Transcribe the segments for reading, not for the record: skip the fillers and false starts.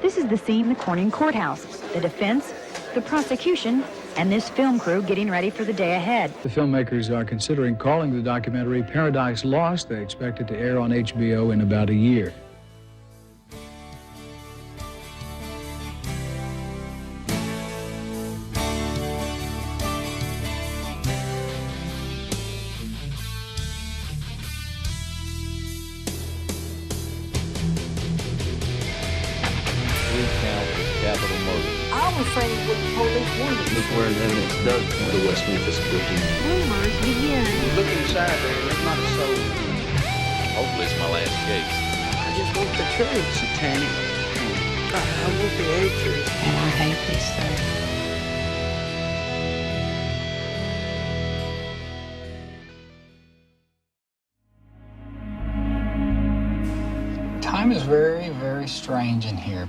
This is the scene in the Corning courthouse. The defense, the prosecution, and this film crew getting ready for the day ahead. The filmmakers are considering calling the documentary Paradise Lost. They expect it to air on HBO in about a year. I'm afraid what the police wanted. Look where the evidence does point. The West Memphis cooking. Rumors begin. Look inside there, there's not a soul. Hopefully it's my last case. I just want the truth. Satanic. I want the hatred. And I hate this thing. Time is very, very strange in here.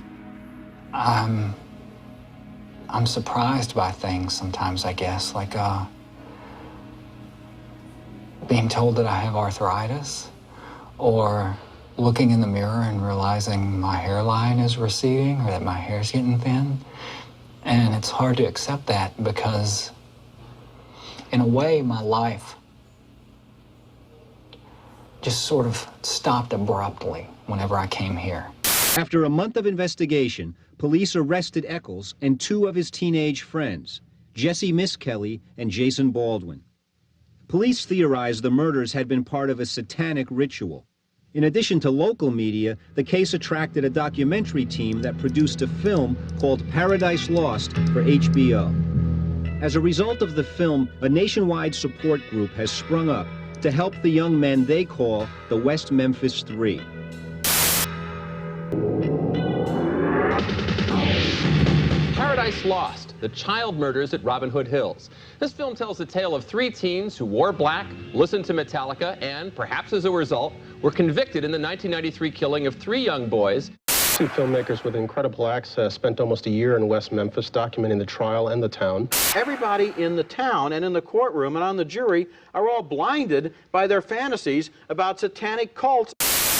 I'm surprised by things sometimes, I guess, like being told that I have arthritis, or looking in the mirror and realizing my hairline is receding or that my hair's getting thin. And it's hard to accept that because, in a way, my life just sort of stopped abruptly whenever I came here. After a month of investigation, police arrested Eccles and two of his teenage friends, Jesse Miskelly and Jason Baldwin. Police theorized the murders had been part of a satanic ritual. In addition to local media, the case attracted a documentary team that produced a film called Paradise Lost for HBO. As a result of the film, a nationwide support group has sprung up to help the young men they call the West Memphis Three. Paradise Lost, the child murders at Robin Hood Hills. This film tells the tale of three teens who wore black, listened to Metallica, and, perhaps as a result, were convicted in the 1993 killing of three young boys. Two filmmakers with incredible access spent almost a year in West Memphis documenting the trial and the town. Everybody in the town and in the courtroom and on the jury are all blinded by their fantasies about satanic cults.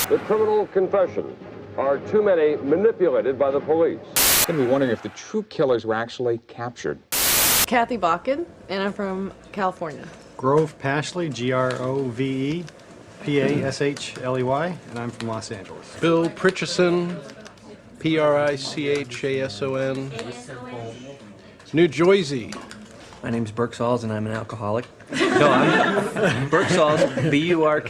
The criminal confessions are too many manipulated by the police. I'm going to be wondering if the true killers were actually captured. Kathy Bakken, and I'm from California. Grove Pashley, Grove Pashley, and I'm from Los Angeles. Bill Pritchison, Prichason, New Jersey. My name's Burke Sauls, and I'm an alcoholic. No, I'm Burke Sauls, Burk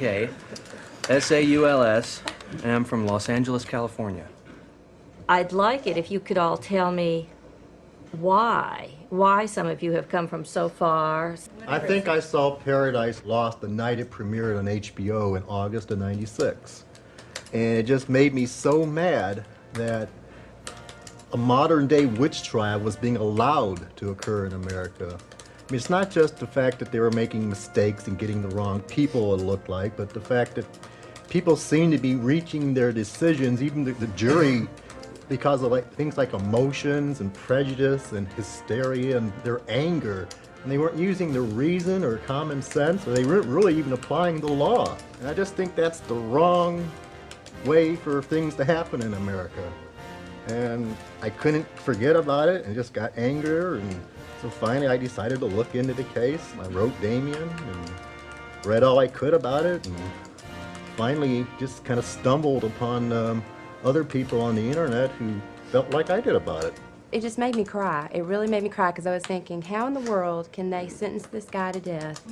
Sauls, and I'm from Los Angeles, California. I'd like it if you could all tell me why some of you have come from so far. I think I saw Paradise Lost the night it premiered on HBO in August of '96. And it just made me so mad that a modern-day witch trial was being allowed to occur in America. I mean, it's not just the fact that they were making mistakes and getting the wrong people, it looked like, but the fact that people seem to be reaching their decisions, even the jury, because of things like emotions and prejudice and hysteria and their anger. And they weren't using the reason or common sense, or they weren't really even applying the law. And I just think that's the wrong way for things to happen in America. And I couldn't forget about it and just got angrier, and so finally I decided to look into the case. I wrote Damien and read all I could about it, and finally just kind of stumbled upon other people on the internet who felt like I did about it. It just made me cry. It really made me cry because I was thinking, how in the world can they sentence this guy to death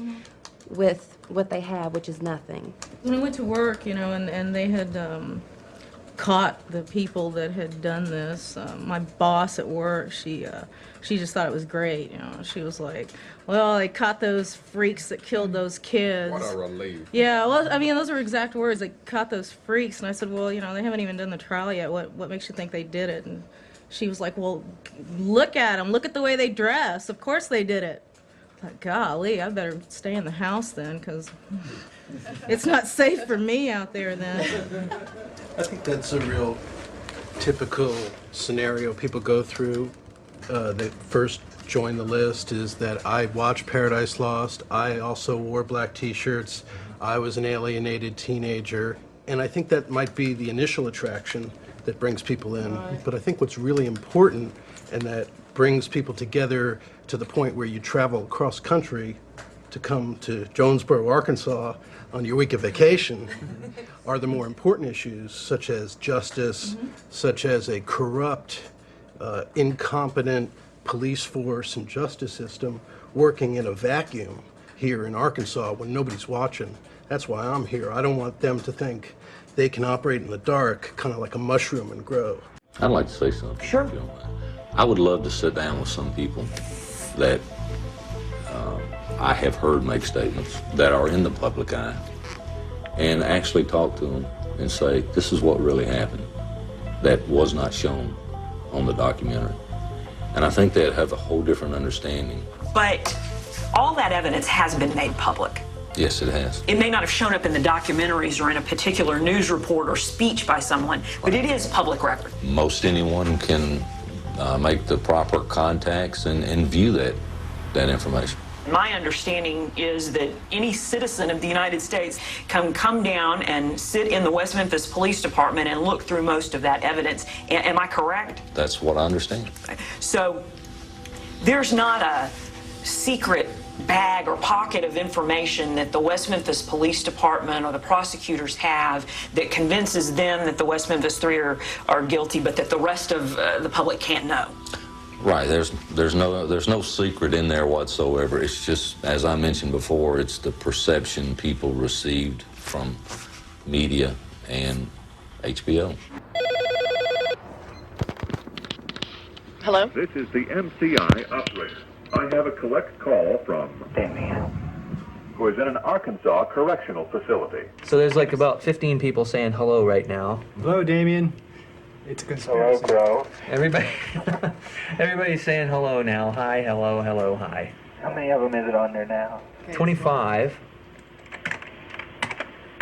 with what they have, which is nothing? When I went to work, you know, and they had caught the people that had done this, my boss at work, she just thought it was great, you know. She was like, well, they caught those freaks that killed those kids. What a relief. Yeah, well, I mean, those were exact words. They caught those freaks. And I said, well, you know, they haven't even done the trial yet. What makes you think they did it? And she was like, well, look at them. Look at the way they dress. Of course they did it. I thought, golly, I better stay in the house then, because it's not safe for me out there then. I think that's a real typical scenario people go through. They first join the list is that I watched Paradise Lost. I also wore black t-shirts. I was an alienated teenager. And I think that might be the initial attraction. that brings people in. But I think what's really important and that brings people together to the point where you travel across country to come to Jonesboro, Arkansas on your week of vacation are the more important issues, such as justice, such as a corrupt, incompetent police force and justice system working in a vacuum here in Arkansas when nobody's watching. That's why I'm here. I don't want them to think they can operate in the dark, kind of like a mushroom, and grow. I'd like to say something. Sure. I would love to sit down with some people that I have heard make statements that are in the public eye and actually talk to them and say, this is what really happened that was not shown on the documentary. And I think they'd have a whole different understanding. But all that evidence has been made public. Yes, it has. It may not have shown up in the documentaries or in a particular news report or speech by someone, but it is public record. Most anyone can make the proper contacts and view that information. My understanding is that any citizen of the United States can come down and sit in the West Memphis Police Department and look through most of that evidence. Am I correct? That's what I understand. So there's not a secret bag or pocket of information that the West Memphis Police Department or the prosecutors have that convinces them that the West Memphis Three are guilty, but that the rest of the public can't know. Right. There's no secret in there whatsoever. It's just, as I mentioned before, it's the perception people received from media and HBO. Hello? This is the MCI operator. I have a collect call from Damien, who is in an Arkansas correctional facility. So there's like about 15 people saying hello right now. Hello, Damien. It's a conspiracy. Hello, bro. Everybody's saying hello now. Hi, hello, hello, hi. How many of them is it on there now? 25.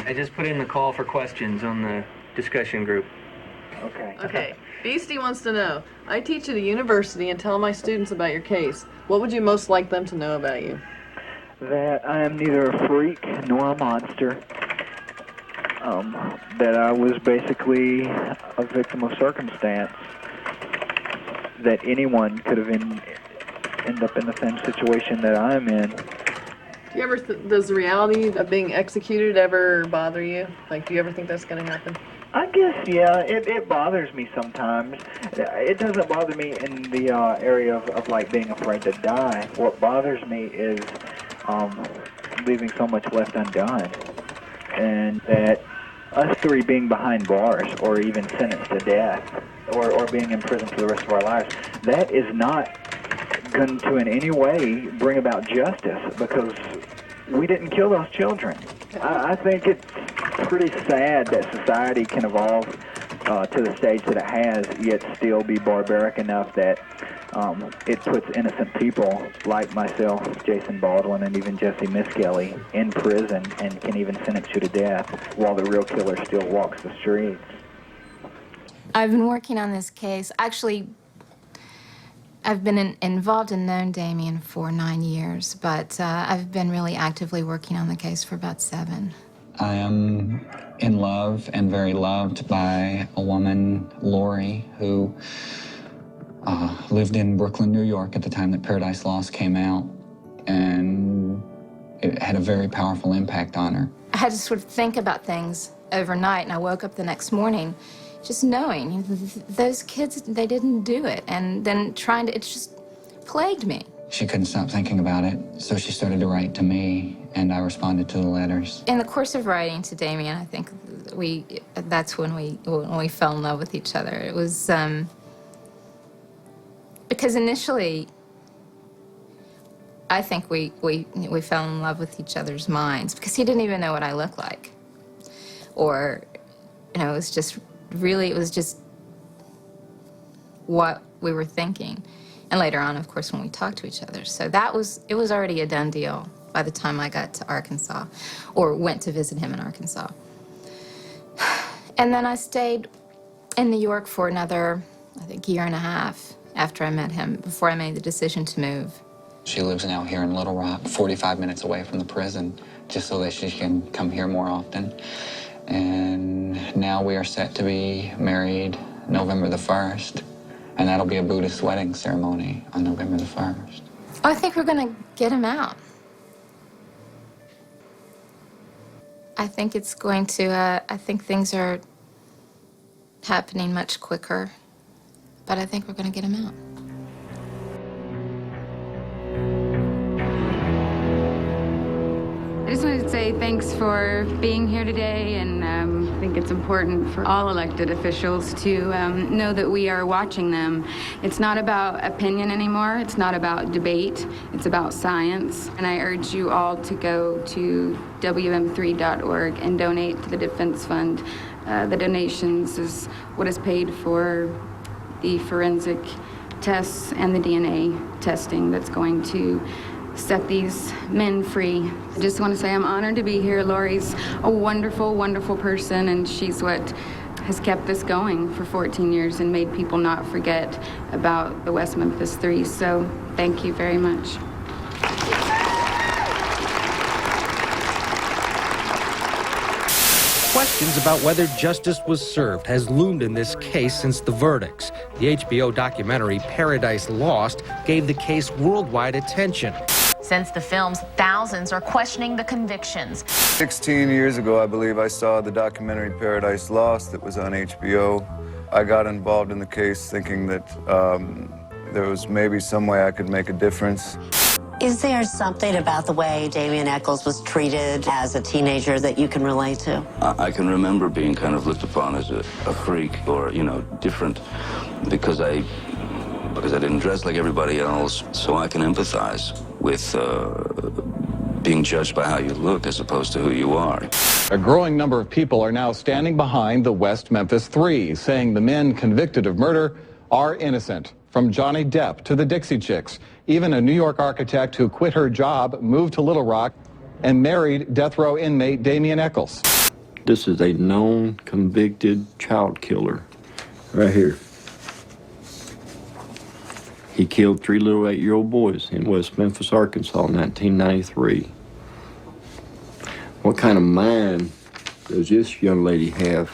I just put in the call for questions on the discussion group. Okay. Okay. Beastie wants to know, I teach at a university and tell my students about your case. What would you most like them to know about you? That I am neither a freak nor a monster. That I was basically a victim of circumstance. That anyone could have end up in the same situation that I'm in. Do you ever does the reality of being executed ever bother you? Like, do you ever think that's going to happen? I guess, yeah, it bothers me sometimes. It doesn't bother me in the area of like being afraid to die. What bothers me is leaving so much left undone. And that us three being behind bars or even sentenced to death or being in prison for the rest of our lives, that is not going to in any way bring about justice because we didn't kill those children. I think it's pretty sad that society can evolve to the stage that it has, yet still be barbaric enough that it puts innocent people like myself, Jason Baldwin, and even Jesse Miskelly in prison and can even sentence you to death while the real killer still walks the streets. I've been working on this case. Actually, I've been involved and known Damien for 9 years, but I've been really actively working on the case for about 7. I am in love and very loved by a woman, Lori, who lived in Brooklyn, New York at the time that Paradise Lost came out, and it had a very powerful impact on her. I had to sort of think about things overnight, and I woke up the next morning just knowing those kids, they didn't do it, and then it just plagued me. She couldn't stop thinking about it, so she started to write to me, and I responded to the letters. In the course of writing to Damien, I think that's when we fell in love with each other. It was because initially, I think we fell in love with each other's minds because he didn't even know what I looked like, or it was just what we were thinking. And later on, of course, when we talked to each other. So it was already a done deal by the time I got to Arkansas, or went to visit him in Arkansas. And then I stayed in New York for another, I think, 1.5 years after I met him, before I made the decision to move. She lives now here in Little Rock, 45 minutes away from the prison, just so that she can come here more often. And now we are set to be married November the 1st, and that'll be a Buddhist wedding ceremony on November the 1st. I think we're going to get him out. I think it's going to, I think things are happening much quicker, but I think we're going to get him out. I just wanted to say thanks for being here today, and I think it's important for all elected officials to know that we are watching them. It's not about opinion anymore. It's not about debate. It's about science. And I urge you all to go to WM3.org and donate to the Defense Fund. The donations is what is paid for the forensic tests and the DNA testing that's going to set these men free. I just want to say I'm honored to be here. Lori's a wonderful, wonderful person, and she's what has kept this going for 14 years and made people not forget about the West Memphis 3. So thank you very much. Questions about whether justice was served has loomed in this case since the verdicts. The HBO documentary Paradise Lost gave the case worldwide attention. Since the films, thousands are questioning the convictions. 16 years ago, I believe, I saw the documentary Paradise Lost that was on HBO. I got involved in the case thinking that there was maybe some way I could make a difference. Is there something about the way Damien Echols was treated as a teenager that you can relate to? I can remember being kind of looked upon as a freak or, you know, different because I didn't dress like everybody else, so I can empathize with being judged by how you look as opposed to who you are. A growing number of people are now standing behind the West Memphis 3, saying the men convicted of murder are innocent. From Johnny Depp to the Dixie Chicks, even a New York architect who quit her job, moved to Little Rock, and married death row inmate Damien Echols. This is a known convicted child killer right here. He killed 3 little 8-year-old boys in West Memphis, Arkansas in 1993. What kind of mind does this young lady have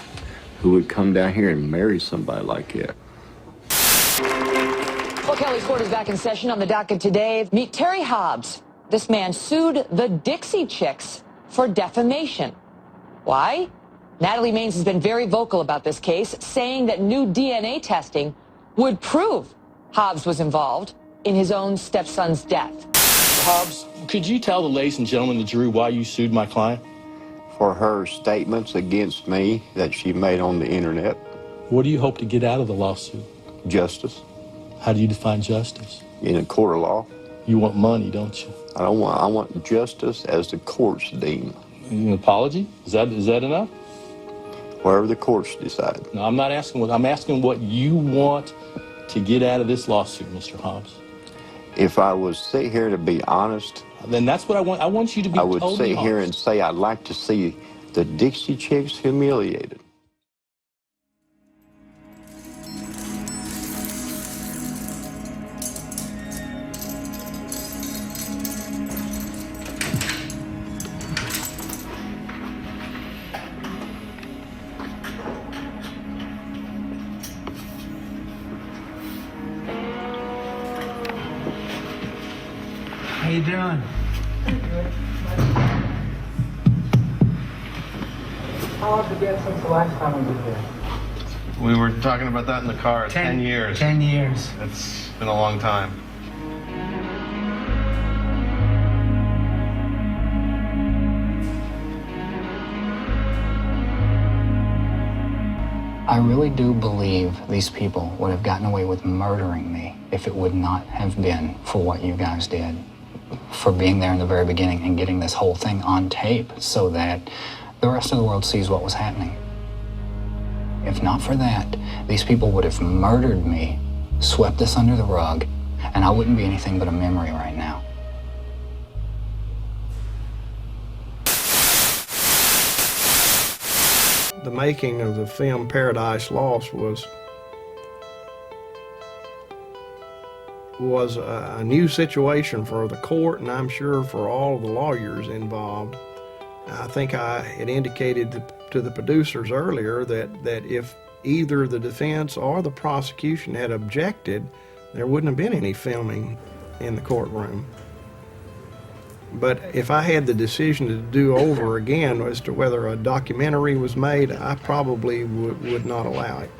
who would come down here and marry somebody like that? Well, Kelly's court is back in session. On the docket today, meet Terry Hobbs. This man sued the Dixie Chicks for defamation. Why? Natalie Maines has been very vocal about this case, saying that new DNA testing would prove Hobbs was involved in his own stepson's death. Hobbs, could you tell the ladies and gentlemen of the jury why you sued my client? For her statements against me that she made on the internet. What do you hope to get out of the lawsuit? Justice. How do you define justice? In a court of law. You want money, don't you? I want justice as the courts deem. An apology? Is that enough? Wherever the courts decide. No, I'm not asking I'm asking what you want to get out of this lawsuit, Mr. Hobbs. If I was sit here to be honest, then that's what I want. I want you to be totally honest. I would sit here and say I'd like to see the Dixie Chicks humiliated. How you doing? How long has it been since the last time we were here? We were talking about that in the car. 10 years. 10 years. It's been a long time. I really do believe these people would have gotten away with murdering me if it would not have been for what you guys did, for being there in the very beginning and getting this whole thing on tape so that the rest of the world sees what was happening. If not for that, these people would have murdered me, swept this under the rug, and I wouldn't be anything but a memory right now. The making of the film Paradise Lost was a new situation for the court, and I'm sure for all the lawyers I think I had indicated to the producers earlier that either the defense or the prosecution had objected, there wouldn't have been any filming in the courtroom. But if I had the decision to do over again as to whether a documentary was made, I probably would not allow it.